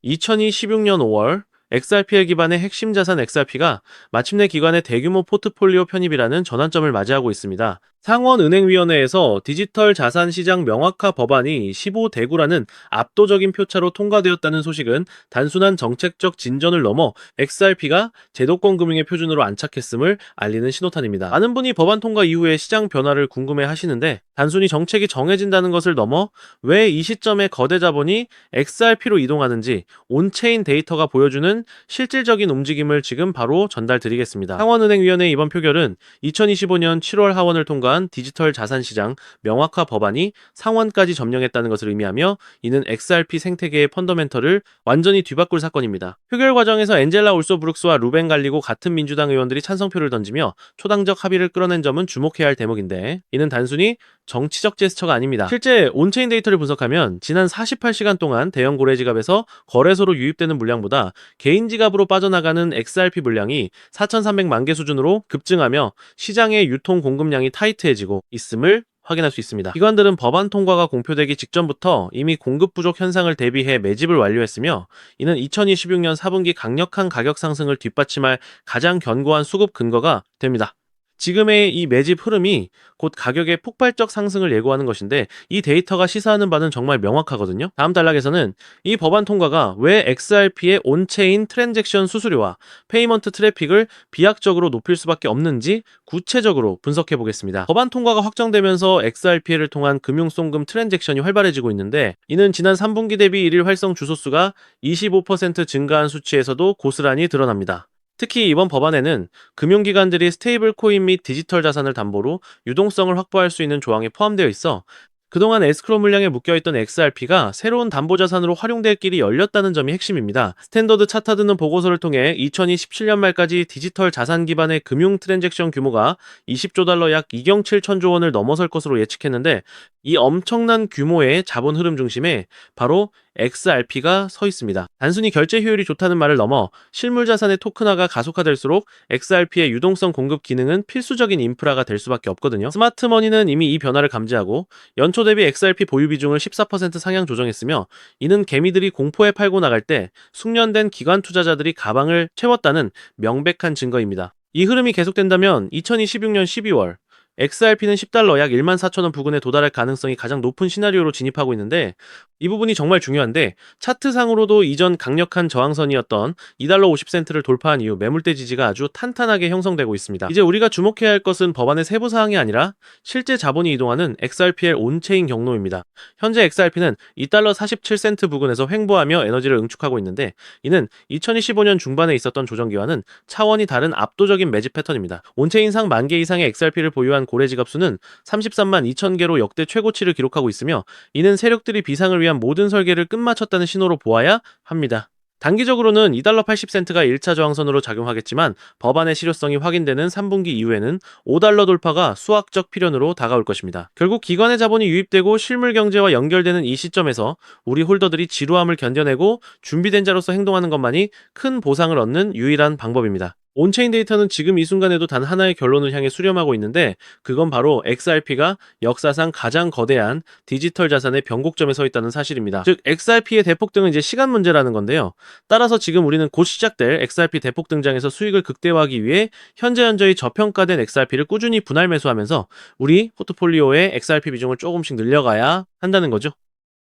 2016년 5월 XRPL 기반의 핵심 자산 XRP가 마침내 기관의 대규모 포트폴리오 편입이라는 전환점을 맞이하고 있습니다. 상원은행위원회에서 디지털 자산 시장 명확화 법안이 15대구라는 압도적인 표차로 통과되었다는 소식은 단순한 정책적 진전을 넘어 XRP가 제도권 금융의 표준으로 안착했음을 알리는 신호탄입니다. 많은 분이 법안 통과 이후의 시장 변화를 궁금해 하시는데, 단순히 정책이 정해진다는 것을 넘어 왜 이 시점에 거대 자본이 XRP로 이동하는지 온체인 데이터가 보여주는 실질적인 움직임을 지금 바로 전달드리겠습니다. 상원은행위원회 이번 표결은 2025년 7월 하원을 통과한 디지털 자산시장 명확화 법안이 상원까지 점령했다는 것을 의미하며, 이는 XRP 생태계의 펀더멘털을 완전히 뒤바꿀 사건입니다. 표결 과정에서 엔젤라 올소 브룩스와 루벤 갈리고 같은 민주당 의원들이 찬성표를 던지며 초당적 합의를 끌어낸 점은 주목해야 할 대목인데, 이는 단순히 정치적 제스처가 아닙니다. 실제 온체인 데이터를 분석하면 지난 48시간 동안 대형 고래 지갑에서 거래소로 유입되는 물량보다 개인 지갑으로 빠져나가는 XRP 물량이 4,300만 개 수준으로 급증하며 시장의 유통 공급량이 타이트해지고 있음을 확인할 수 있습니다. 기관들은 법안 통과가 공표되기 직전부터 이미 공급 부족 현상을 대비해 매집을 완료했으며, 이는 2026년 4분기 강력한 가격 상승을 뒷받침할 가장 견고한 수급 근거가 됩니다. 지금의 이 매집 흐름이 곧 가격의 폭발적 상승을 예고하는 것인데, 이 데이터가 시사하는 바는 정말 명확하거든요. 다음 단락에서는 이 법안 통과가 왜 XRP의 온체인 트랜잭션 수수료와 페이먼트 트래픽을 비약적으로 높일 수밖에 없는지 구체적으로 분석해 보겠습니다. 법안 통과가 확정되면서 XRP를 통한 금융송금 트랜잭션이 활발해지고 있는데, 이는 지난 3분기 대비 일일 활성 주소수가 25% 증가한 수치에서도 고스란히 드러납니다. 특히 이번 법안에는 금융기관들이 스테이블 코인 및 디지털 자산을 담보로 유동성을 확보할 수 있는 조항이 포함되어 있어 그동안 에스크로 물량에 묶여있던 XRP가 새로운 담보자산으로 활용될 길이 열렸다는 점이 핵심입니다. 스탠더드 차타드는 보고서를 통해 2027년 말까지 디지털 자산 기반의 금융 트랜잭션 규모가 20조 달러 약 2경 7천조 원을 넘어설 것으로 예측했는데, 이 엄청난 규모의 자본 흐름 중심에 바로 XRP가 서 있습니다. 단순히 결제 효율이 좋다는 말을 넘어 실물 자산의 토큰화가 가속화될수록 XRP의 유동성 공급 기능은 필수적인 인프라가 될 수밖에 없거든요. 스마트머니는 이미 이 변화를 감지하고 연초 대비 XRP 보유 비중을 14% 상향 조정했으며, 이는 개미들이 공포에 팔고 나갈 때 숙련된 기관 투자자들이 가방을 채웠다는 명백한 증거입니다. 이 흐름이 계속된다면 2026년 12월 XRP는 10달러 약 14,000원 부근에 도달할 가능성이 가장 높은 시나리오로 진입하고 있는데, 이 부분이 정말 중요한데, 차트상으로도 이전 강력한 저항선이었던 2달러 50센트를 돌파한 이후 매물대 지지가 아주 탄탄하게 형성되고 있습니다. 이제 우리가 주목해야 할 것은 법안의 세부 사항이 아니라 실제 자본이 이동하는 XRP의 온체인 경로입니다. 현재 XRP는 2달러 47센트 부근에서 횡보하며 에너지를 응축하고 있는데, 이는 2025년 중반에 있었던 조정기와는 차원이 다른 압도적인 매집 패턴입니다. 온체인상 10,000개 이상의 XRP를 보유한 고래 지갑 수는 33만 2천 개로 역대 최고치를 기록하고 있으며, 이는 세력들이 비상을 위한 모든 설계를 끝마쳤다는 신호로 보아야 합니다. 단기적으로는 2달러 80센트가 1차 저항선으로 작용하겠지만, 법안의 실효성이 확인되는 3분기 이후에는 5달러 돌파가 수학적 필연으로 다가올 것입니다. 결국 기관의 자본이 유입되고 실물 경제와 연결되는 이 시점에서 우리 홀더들이 지루함을 견뎌내고 준비된 자로서 행동하는 것만이 큰 보상을 얻는 유일한 방법입니다. 온체인 데이터는 지금 이 순간에도 단 하나의 결론을 향해 수렴하고 있는데, 그건 바로 XRP가 역사상 가장 거대한 디지털 자산의 변곡점에 서 있다는 사실입니다. 즉, XRP의 대폭등은 이제 시간 문제라는 건데요. 따라서 지금 우리는 곧 시작될 XRP 대폭 등장에서 수익을 극대화하기 위해 현재의 저평가된 XRP를 꾸준히 분할 매수하면서 우리 포트폴리오의 XRP 비중을 조금씩 늘려가야 한다는 거죠.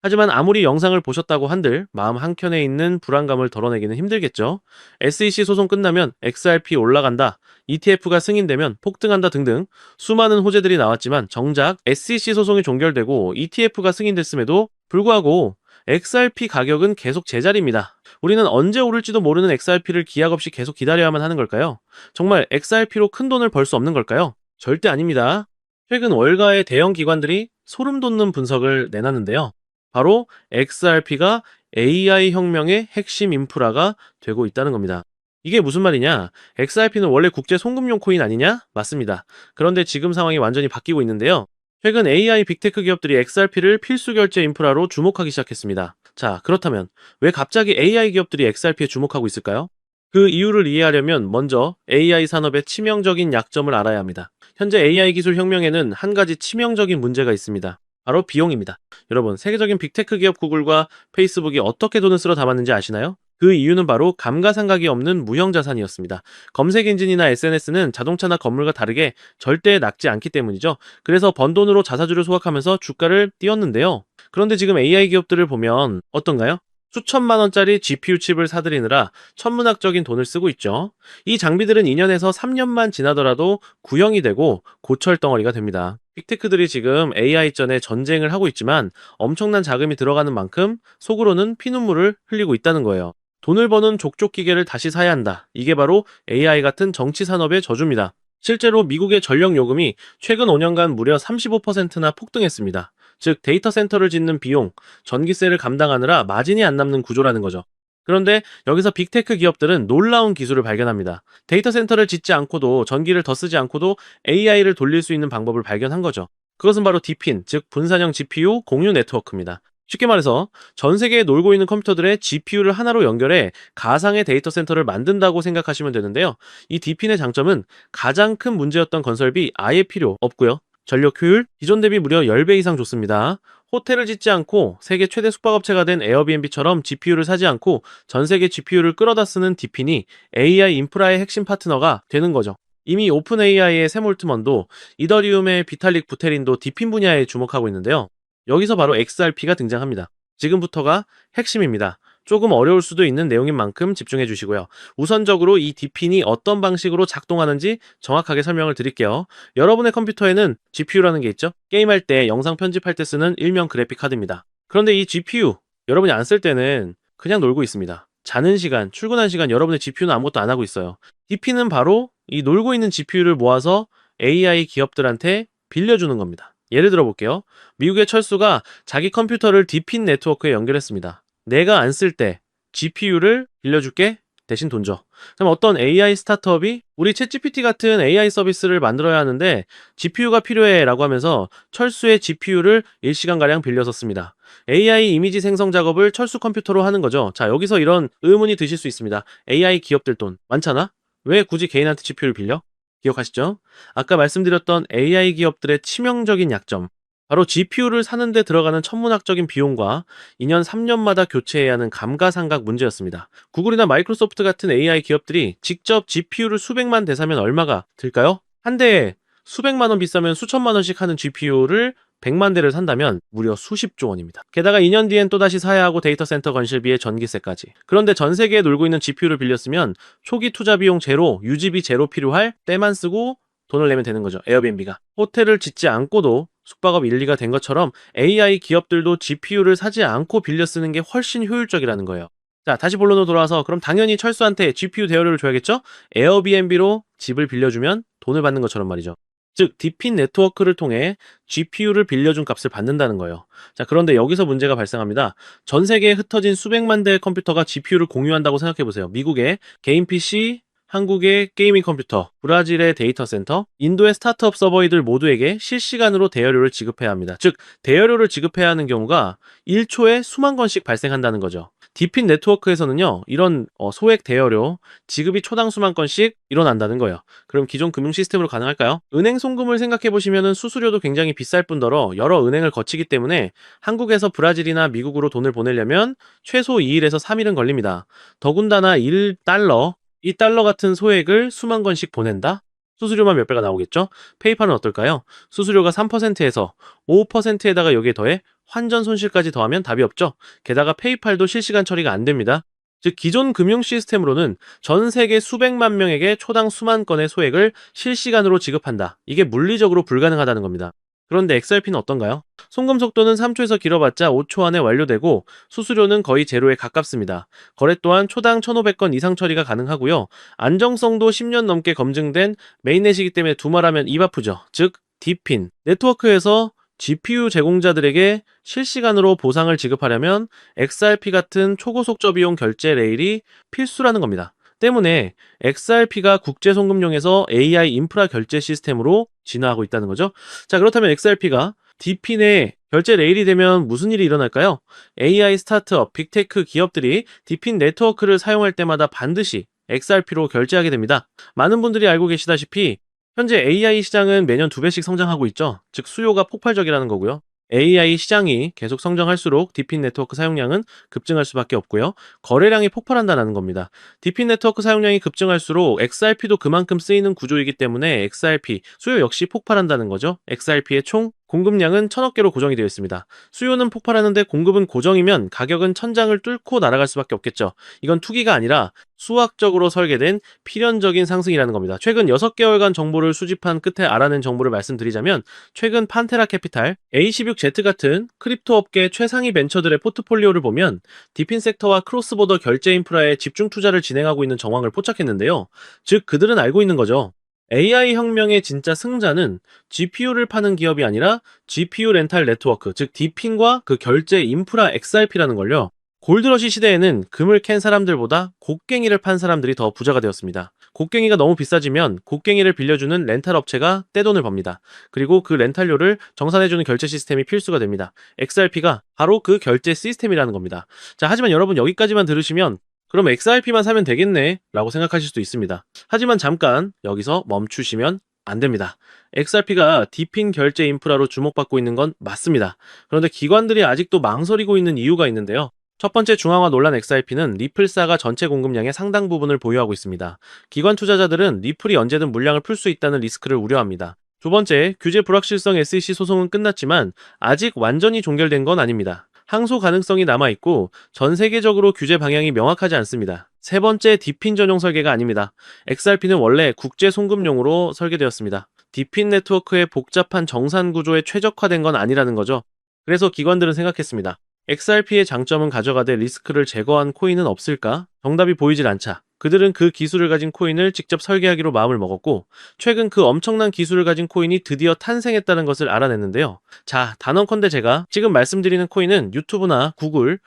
하지만 아무리 영상을 보셨다고 한들 마음 한켠에 있는 불안감을 덜어내기는 힘들겠죠. SEC 소송 끝나면 XRP 올라간다, ETF가 승인되면 폭등한다 등등 수많은 호재들이 나왔지만, 정작 SEC 소송이 종결되고 ETF가 승인됐음에도 불구하고 XRP 가격은 계속 제자리입니다. 우리는 언제 오를지도 모르는 XRP를 기약 없이 계속 기다려야만 하는 걸까요? 정말 XRP로 큰 돈을 벌 수 없는 걸까요? 절대 아닙니다. 최근 월가의 대형 기관들이 소름 돋는 분석을 내놨는데요. 바로 XRP가 AI 혁명의 핵심 인프라가 되고 있다는 겁니다. 이게 무슨 말이냐? XRP는 원래 국제 송금용 코인 아니냐? 맞습니다. 그런데 지금 상황이 완전히 바뀌고 있는데요. 최근 AI 빅테크 기업들이 XRP를 필수 결제 인프라로 주목하기 시작했습니다. 자, 그렇다면 왜 갑자기 AI 기업들이 XRP에 주목하고 있을까요? 그 이유를 이해하려면 먼저 AI 산업의 치명적인 약점을 알아야 합니다. 현재 AI 기술 혁명에는 한 가지 치명적인 문제가 있습니다. 바로 비용입니다. 여러분, 세계적인 빅테크 기업 구글과 페이스북이 어떻게 돈을 쓸어 담았는지 아시나요? 그 이유는 바로 감가상각이 없는 무형자산이었습니다. 검색 엔진이나 SNS는 자동차나 건물과 다르게 절대 낙지 않기 때문이죠. 그래서 번 돈으로 자사주를 소각하면서 주가를 띄웠는데요. 그런데 지금 AI 기업들을 보면 어떤가요? 수천만 원짜리 GPU 칩을 사들이느라 천문학적인 돈을 쓰고 있죠. 이 장비들은 2년에서 3년만 지나더라도 구형이 되고 고철 덩어리가 됩니다. 빅테크들이 지금 AI전에 전쟁을 하고 있지만 엄청난 자금이 들어가는 만큼 속으로는 피눈물을 흘리고 있다는 거예요. 돈을 버는 족족 기계를 다시 사야 한다. 이게 바로 AI 같은 정치 산업의 저주입니다. 실제로 미국의 전력 요금이 최근 5년간 무려 35%나 폭등했습니다. 즉 데이터 센터를 짓는 비용, 전기세를 감당하느라 마진이 안 남는 구조라는 거죠. 그런데 여기서 빅테크 기업들은 놀라운 기술을 발견합니다. 데이터 센터를 짓지 않고도 전기를 더 쓰지 않고도 AI를 돌릴 수 있는 방법을 발견한 거죠. 그것은 바로 디핀, 즉 분산형 GPU 공유 네트워크입니다. 쉽게 말해서 전 세계에 놀고 있는 컴퓨터들의 GPU를 하나로 연결해 가상의 데이터 센터를 만든다고 생각하시면 되는데요. 이 디핀의 장점은 가장 큰 문제였던 건설비 아예 필요 없고요. 전력 효율 기존 대비 무려 10배 이상 좋습니다. 호텔을 짓지 않고 세계 최대 숙박업체가 된 에어비앤비처럼 GPU를 사지 않고 전 세계 GPU를 끌어다 쓰는 디핀이 AI 인프라의 핵심 파트너가 되는 거죠. 이미 오픈 AI의 샘 올트먼도 이더리움의 비탈릭 부테린도 디핀 분야에 주목하고 있는데요. 여기서 바로 XRP가 등장합니다. 지금부터가 핵심입니다. 조금 어려울 수도 있는 내용인 만큼 집중해 주시고요. 우선적으로 이 디핀이 어떤 방식으로 작동하는지 정확하게 설명을 드릴게요. 여러분의 컴퓨터에는 GPU라는 게 있죠? 게임할 때, 영상 편집할 때 쓰는 일명 그래픽 카드입니다. 그런데 이 GPU, 여러분이 안 쓸 때는 그냥 놀고 있습니다. 자는 시간, 출근한 시간 여러분의 GPU는 아무것도 안 하고 있어요. 디핀은 바로 이 놀고 있는 GPU를 모아서 AI 기업들한테 빌려주는 겁니다. 예를 들어 볼게요. 미국의 철수가 자기 컴퓨터를 디핀 네트워크에 연결했습니다. 내가 안 쓸 때 GPU를 빌려줄게 대신 돈 줘. 그럼 어떤 AI 스타트업이 우리 챗GPT 같은 AI 서비스를 만들어야 하는데 GPU가 필요해 라고 하면서 철수의 GPU를 일시간가량 빌려서 씁니다. AI 이미지 생성 작업을 철수 컴퓨터로 하는 거죠. 자, 여기서 이런 의문이 드실 수 있습니다. AI 기업들 돈 많잖아? 왜 굳이 개인한테 GPU를 빌려? 기억하시죠? 아까 말씀드렸던 AI 기업들의 치명적인 약점, 바로 GPU를 사는데 들어가는 천문학적인 비용과 2년 3년마다 교체해야 하는 감가상각 문제였습니다. 구글이나 마이크로소프트 같은 AI 기업들이 직접 GPU를 수백만 대 사면 얼마가 들까요? 한 대에 수백만 원 비싸면 수천만 원씩 하는 GPU를 100만 대를 산다면 무려 수십조 원입니다. 게다가 2년 뒤엔 또다시 사야 하고 데이터 센터 건설비에 전기세까지. 그런데 전 세계에 놀고 있는 GPU를 빌렸으면 초기 투자 비용 제로, 유지비 제로 필요할 때만 쓰고 돈을 내면 되는 거죠. 에어비앤비가. 호텔을 짓지 않고도 숙박업 1, 2가 된 것처럼 AI 기업들도 GPU를 사지 않고 빌려 쓰는 게 훨씬 효율적이라는 거예요. 자, 다시 본론으로 돌아와서 그럼 당연히 철수한테 GPU 대여료를 줘야겠죠? 에어비앤비로 집을 빌려주면 돈을 받는 것처럼 말이죠. 즉, 디핀 네트워크를 통해 GPU를 빌려준 값을 받는다는 거예요. 자, 그런데 여기서 문제가 발생합니다. 전 세계에 흩어진 수백만 대의 컴퓨터가 GPU를 공유한다고 생각해보세요. 미국의 개인 PC, 한국의 게이밍 컴퓨터, 브라질의 데이터 센터, 인도의 스타트업 서버이들 모두에게 실시간으로 대여료를 지급해야 합니다. 즉, 대여료를 지급해야 하는 경우가 1초에 수만 건씩 발생한다는 거죠. 디핀 네트워크에서는요, 이런 소액 대여료, 지급이 초당 수만 건씩 일어난다는 거예요. 그럼 기존 금융 시스템으로 가능할까요? 은행 송금을 생각해보시면 수수료도 굉장히 비쌀 뿐더러 여러 은행을 거치기 때문에 한국에서 브라질이나 미국으로 돈을 보내려면 최소 2일에서 3일은 걸립니다. 더군다나 1달러, 이 달러 같은 소액을 수만 건씩 보낸다? 수수료만 몇 배가 나오겠죠? 페이팔은 어떨까요? 수수료가 3%에서 5%에다가 여기에 더해 환전 손실까지 더하면 답이 없죠? 게다가 페이팔도 실시간 처리가 안 됩니다. 즉, 기존 금융 시스템으로는 전 세계 수백만 명에게 초당 수만 건의 소액을 실시간으로 지급한다. 이게 물리적으로 불가능하다는 겁니다. 그런데 XRP는 어떤가요? 송금 속도는 3초에서 길어봤자 5초 안에 완료되고 수수료는 거의 제로에 가깝습니다. 거래 또한 초당 1,500건 이상 처리가 가능하고요. 안정성도 10년 넘게 검증된 메인넷이기 때문에 두말하면 입 아프죠. 즉, 디핀. 네트워크에서 GPU 제공자들에게 실시간으로 보상을 지급하려면 XRP 같은 초고속 비용 결제 레일이 필수라는 겁니다. 때문에 XRP가 국제 송금용에서 AI 인프라 결제 시스템으로 진화하고 있다는 거죠. 자, 그렇다면 XRP가 디핀의 결제 레일이 되면 무슨 일이 일어날까요? AI 스타트업, 빅테크 기업들이 디핀 네트워크를 사용할 때마다 반드시 XRP로 결제하게 됩니다. 많은 분들이 알고 계시다시피 현재 AI 시장은 매년 2배씩 성장하고 있죠. 즉 수요가 폭발적이라는 거고요. AI 시장이 계속 성장할수록 디핀 네트워크 사용량은 급증할 수밖에 없고요. 거래량이 폭발한다는 겁니다. 디핀 네트워크 사용량이 급증할수록 XRP도 그만큼 쓰이는 구조이기 때문에 XRP 수요 역시 폭발한다는 거죠. XRP의 총 공급량은 1000억 개로 고정이 되어 있습니다. 수요는 폭발하는데 공급은 고정이면 가격은 천장을 뚫고 날아갈 수밖에 없겠죠. 이건 투기가 아니라 수학적으로 설계된 필연적인 상승이라는 겁니다. 최근 6개월간 정보를 수집한 끝에 알아낸 정보를 말씀드리자면 최근 판테라 캐피탈, A16Z 같은 크립토 업계 최상위 벤처들의 포트폴리오를 보면 디핀 섹터와 크로스보더 결제 인프라에 집중 투자를 진행하고 있는 정황을 포착했는데요. 즉 그들은 알고 있는 거죠. AI 혁명의 진짜 승자는 GPU를 파는 기업이 아니라 GPU 렌탈 네트워크, 즉 디핀과 그 결제 인프라 XRP라는 걸요. 골드러시 시대에는 금을 캔 사람들보다 곡괭이를 판 사람들이 더 부자가 되었습니다. 곡괭이가 너무 비싸지면 곡괭이를 빌려주는 렌탈 업체가 떼돈을 법니다. 그리고 그 렌탈료를 정산해주는 결제 시스템이 필수가 됩니다. XRP가 바로 그 결제 시스템이라는 겁니다. 자, 하지만 여러분 여기까지만 들으시면 그럼 XRP만 사면 되겠네 라고 생각하실 수도 있습니다. 하지만 잠깐 여기서 멈추시면 안 됩니다. XRP가 디핀 결제 인프라로 주목받고 있는 건 맞습니다. 그런데 기관들이 아직도 망설이고 있는 이유가 있는데요. 첫 번째 중앙화 논란 XRP는 리플사가 전체 공급량의 상당 부분을 보유하고 있습니다. 기관 투자자들은 리플이 언제든 물량을 풀 수 있다는 리스크를 우려합니다. 두 번째, 규제 불확실성 SEC 소송은 끝났지만 아직 완전히 종결된 건 아닙니다. 항소 가능성이 남아있고 전 세계적으로 규제 방향이 명확하지 않습니다. 세 번째, 디핀 전용 설계가 아닙니다. XRP는 원래 국제 송금용으로 설계되었습니다. 디핀 네트워크의 복잡한 정산 구조에 최적화된 건 아니라는 거죠. 그래서 기관들은 생각했습니다. XRP의 장점은 가져가되 리스크를 제거한 코인은 없을까? 정답이 보이질 않자 그들은 그 기술을 가진 코인을 직접 설계하기로 마음을 먹었고 최근 그 엄청난 기술을 가진 코인이 드디어 탄생했다는 것을 알아냈는데요. 자, 단언컨대 제가 지금 말씀드리는 코인은 유튜브나 구글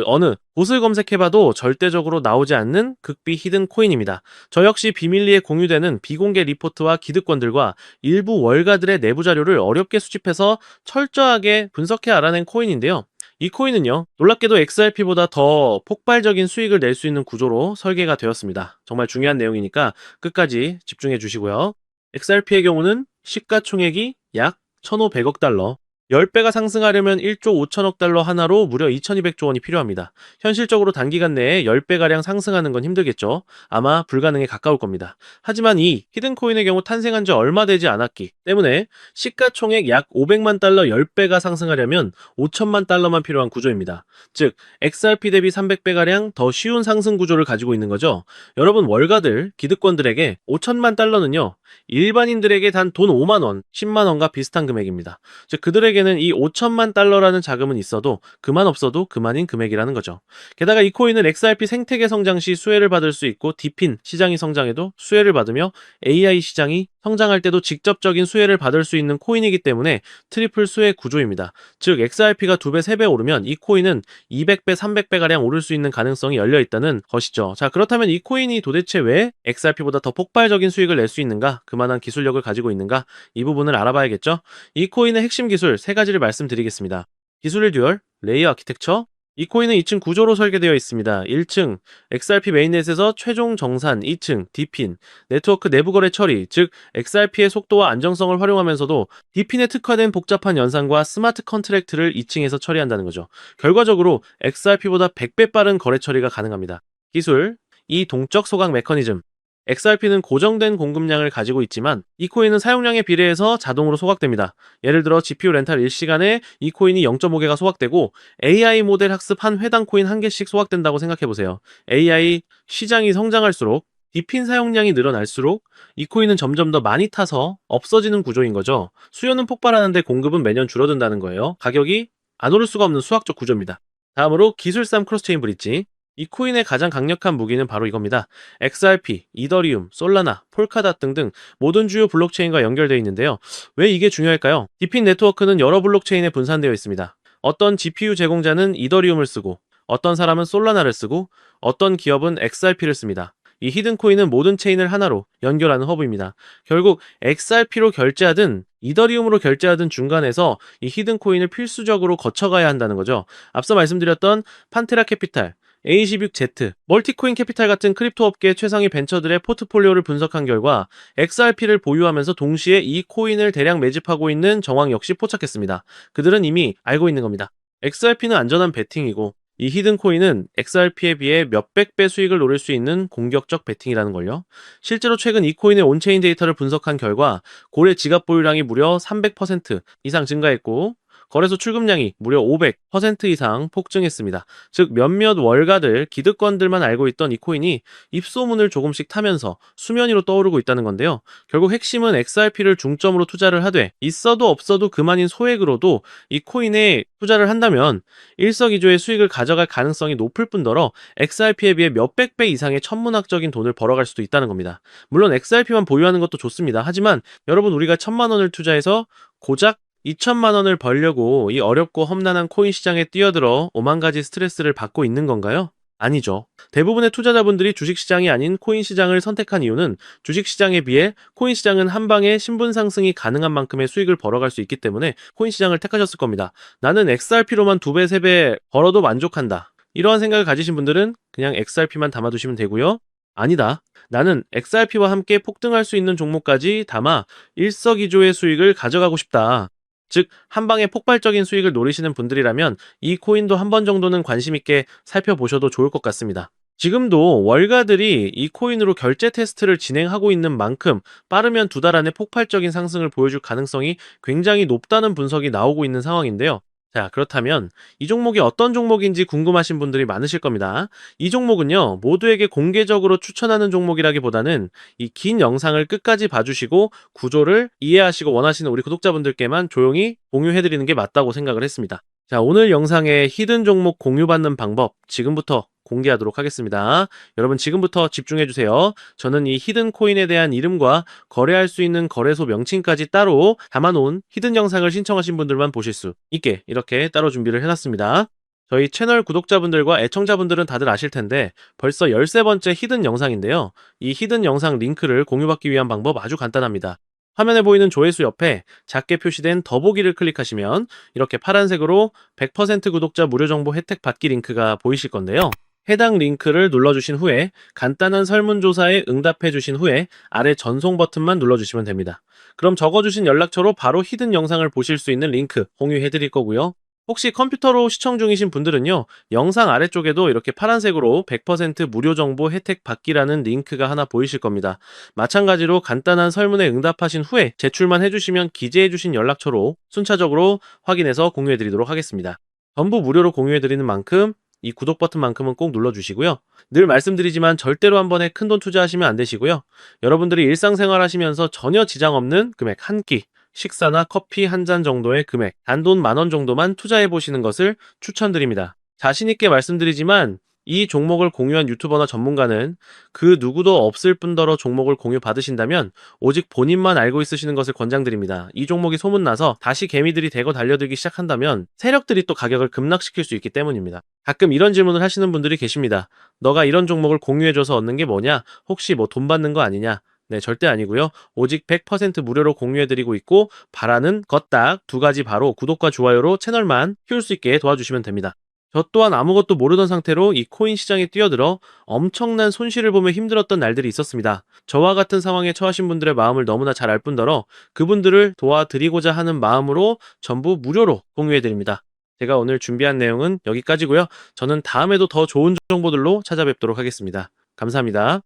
어느 곳을 검색해봐도 절대적으로 나오지 않는 극비 히든 코인입니다. 저 역시 비밀리에 공유되는 비공개 리포트와 기득권들과 일부 월가들의 내부 자료를 어렵게 수집해서 철저하게 분석해 알아낸 코인인데요. 이 코인은요, 놀랍게도 XRP보다 더 폭발적인 수익을 낼 수 있는 구조로 설계가 되었습니다. 정말 중요한 내용이니까 끝까지 집중해 주시고요. XRP의 경우는 시가총액이 약 1,500억 달러, 10배가 상승하려면 1조 5천억 달러 하나로 무려 2,200조 원이 필요합니다. 현실적으로 단기간 내에 10배가량 상승하는 건 힘들겠죠. 아마 불가능에 가까울 겁니다. 하지만 이 히든코인의 경우 탄생한 지 얼마 되지 않았기 때문에 시가총액 약 500만 달러 10배가 상승하려면 5천만 달러만 필요한 구조입니다. 즉 XRP 대비 300배가량 더 쉬운 상승 구조를 가지고 있는 거죠. 여러분 월가들, 기득권들에게 5천만 달러는요. 일반인들에게 단 돈 5만 원, 10만 원과 비슷한 금액입니다. 즉 그들에게는 이 5천만 달러라는 자금은 있어도 그만 없어도 그만인 금액이라는 거죠. 게다가 이 코인은 XRP 생태계 성장 시 수혜를 받을 수 있고 디핀 시장이 성장해도 수혜를 받으며 AI 시장이 성장할 때도 직접적인 수혜를 받을 수 있는 코인이기 때문에 트리플 수혜 구조입니다. 즉 XRP가 2배, 3배 오르면 이 코인은 200배, 300배가량 오를 수 있는 가능성이 열려 있다는 것이죠. 자, 그렇다면 이 코인이 도대체 왜 XRP보다 더 폭발적인 수익을 낼 수 있는가? 그만한 기술력을 가지고 있는가? 이 부분을 알아봐야겠죠? 이 코인의 핵심 기술 3가지를 말씀드리겠습니다. 기술의 듀얼, 레이어 아키텍처, 이 코인은 2층 구조로 설계되어 있습니다. 1층 XRP 메인넷에서 최종 정산, 2층 디핀, 네트워크 내부 거래 처리, 즉 XRP의 속도와 안정성을 활용하면서도 디핀에 특화된 복잡한 연산과 스마트 컨트랙트를 2층에서 처리한다는 거죠. 결과적으로 XRP보다 100배 빠른 거래 처리가 가능합니다. 기술, 이 동적 소각 메커니즘. XRP는 고정된 공급량을 가지고 있지만 이 코인은 사용량에 비례해서 자동으로 소각됩니다. 예를 들어 GPU 렌탈 1시간에 이 코인이 0.5개가 소각되고 AI 모델 학습 한 회당 코인 1개씩 소각된다고 생각해보세요. AI 시장이 성장할수록 디핀 사용량이 늘어날수록 이 코인은 점점 더 많이 타서 없어지는 구조인 거죠. 수요는 폭발하는데 공급은 매년 줄어든다는 거예요. 가격이 안 오를 수가 없는 수학적 구조입니다. 다음으로 기술싸움 크로스체인 브릿지. 이 코인의 가장 강력한 무기는 바로 이겁니다. XRP, 이더리움, 솔라나, 폴카닷 등등 모든 주요 블록체인과 연결되어 있는데요. 왜 이게 중요할까요? 디핀 네트워크는 여러 블록체인에 분산되어 있습니다. 어떤 GPU 제공자는 이더리움을 쓰고 어떤 사람은 솔라나를 쓰고 어떤 기업은 XRP를 씁니다. 이 히든코인은 모든 체인을 하나로 연결하는 허브입니다. 결국 XRP로 결제하든 이더리움으로 결제하든 중간에서 이 히든코인을 필수적으로 거쳐가야 한다는 거죠. 앞서 말씀드렸던 판테라 캐피탈, A26Z, 멀티코인 캐피탈 같은 크립토 업계 최상위 벤처들의 포트폴리오를 분석한 결과 XRP를 보유하면서 동시에 이 코인을 대량 매집하고 있는 정황 역시 포착했습니다. 그들은 이미 알고 있는 겁니다. XRP는 안전한 베팅이고 이 히든 코인은 XRP에 비해 몇백 배 수익을 노릴 수 있는 공격적 베팅이라는 걸요. 실제로 최근 이 코인의 온체인 데이터를 분석한 결과 고래 지갑 보유량이 무려 300% 이상 증가했고 거래소 출금량이 무려 500% 이상 폭증했습니다. 즉 몇몇 월가들, 기득권들만 알고 있던 이 코인이 입소문을 조금씩 타면서 수면 위로 떠오르고 있다는 건데요. 결국 핵심은 XRP를 중점으로 투자를 하되 있어도 없어도 그만인 소액으로도 이 코인에 투자를 한다면 일석이조의 수익을 가져갈 가능성이 높을 뿐더러 XRP에 비해 몇백 배 이상의 천문학적인 돈을 벌어갈 수도 있다는 겁니다. 물론 XRP만 보유하는 것도 좋습니다. 하지만 여러분 우리가 1,000만 원을 투자해서 고작 2천만 원을 벌려고 이 어렵고 험난한 코인 시장에 뛰어들어 오만 가지 스트레스를 받고 있는 건가요? 아니죠. 대부분의 투자자분들이 주식시장이 아닌 코인 시장을 선택한 이유는 주식시장에 비해 코인 시장은 한 방에 신분 상승이 가능한 만큼의 수익을 벌어갈 수 있기 때문에 코인 시장을 택하셨을 겁니다. 나는 XRP로만 2배, 3배 벌어도 만족한다. 이러한 생각을 가지신 분들은 그냥 XRP만 담아두시면 되고요. 아니다. 나는 XRP와 함께 폭등할 수 있는 종목까지 담아 일석이조의 수익을 가져가고 싶다. 즉, 한 방에 폭발적인 수익을 노리시는 분들이라면 이 코인도 한 번 정도는 관심 있게 살펴보셔도 좋을 것 같습니다. 지금도 월가들이 이 코인으로 결제 테스트를 진행하고 있는 만큼 빠르면 2달 안에 폭발적인 상승을 보여줄 가능성이 굉장히 높다는 분석이 나오고 있는 상황인데요. 자, 그렇다면 이 종목이 어떤 종목인지 궁금하신 분들이 많으실 겁니다. 이 종목은요, 모두에게 공개적으로 추천하는 종목이라기보다는 이 긴 영상을 끝까지 봐주시고 구조를 이해하시고 원하시는 우리 구독자분들께만 조용히 공유해드리는 게 맞다고 생각을 했습니다. 자, 오늘 영상의 히든 종목 공유받는 방법 지금부터 공개하도록 하겠습니다. 여러분 지금부터 집중해주세요. 저는 이 히든 코인에 대한 이름과 거래할 수 있는 거래소 명칭까지 따로 담아놓은 히든 영상을 신청하신 분들만 보실 수 있게 이렇게 따로 준비를 해놨습니다. 저희 채널 구독자분들과 애청자분들은 다들 아실 텐데 벌써 13번째 히든 영상인데요. 이 히든 영상 링크를 공유받기 위한 방법 아주 간단합니다. 화면에 보이는 조회수 옆에 작게 표시된 더보기를 클릭하시면 이렇게 파란색으로 100% 구독자 무료 정보 혜택 받기 링크가 보이실 건데요. 해당 링크를 눌러주신 후에 간단한 설문조사에 응답해주신 후에 아래 전송 버튼만 눌러주시면 됩니다. 그럼 적어주신 연락처로 바로 히든 영상을 보실 수 있는 링크 공유해드릴 거고요. 혹시 컴퓨터로 시청 중이신 분들은요, 영상 아래쪽에도 이렇게 파란색으로 100% 무료 정보 혜택 받기라는 링크가 하나 보이실 겁니다. 마찬가지로 간단한 설문에 응답하신 후에 제출만 해주시면 기재해주신 연락처로 순차적으로 확인해서 공유해드리도록 하겠습니다. 전부 무료로 공유해드리는 만큼 이 구독 버튼만큼은 꼭 눌러주시고요. 늘 말씀드리지만 절대로 한 번에 큰돈 투자하시면 안 되시고요. 여러분들이 일상생활 하시면서 전혀 지장 없는 금액 한 끼, 식사나 커피 한 잔 정도의 금액, 단돈 10,000원 정도만 투자해 보시는 것을 추천드립니다. 자신 있게 말씀드리지만 이 종목을 공유한 유튜버나 전문가는 그 누구도 없을 뿐더러 종목을 공유 받으신다면 오직 본인만 알고 있으시는 것을 권장드립니다. 이 종목이 소문나서 다시 개미들이 대거 달려들기 시작한다면 세력들이 또 가격을 급락시킬 수 있기 때문입니다. 가끔 이런 질문을 하시는 분들이 계십니다. 너가 이런 종목을 공유해줘서 얻는 게 뭐냐? 혹시 뭐 돈 받는 거 아니냐? 네, 절대 아니고요. 오직 100% 무료로 공유해드리고 있고 바라는 것 딱 2가지 바로 구독과 좋아요로 채널만 키울 수 있게 도와주시면 됩니다. 저 또한 아무것도 모르던 상태로 이 코인 시장에 뛰어들어 엄청난 손실을 보며 힘들었던 날들이 있었습니다. 저와 같은 상황에 처하신 분들의 마음을 너무나 잘 알 뿐더러 그분들을 도와드리고자 하는 마음으로 전부 무료로 공유해드립니다. 제가 오늘 준비한 내용은 여기까지고요. 저는 다음에도 더 좋은 정보들로 찾아뵙도록 하겠습니다. 감사합니다.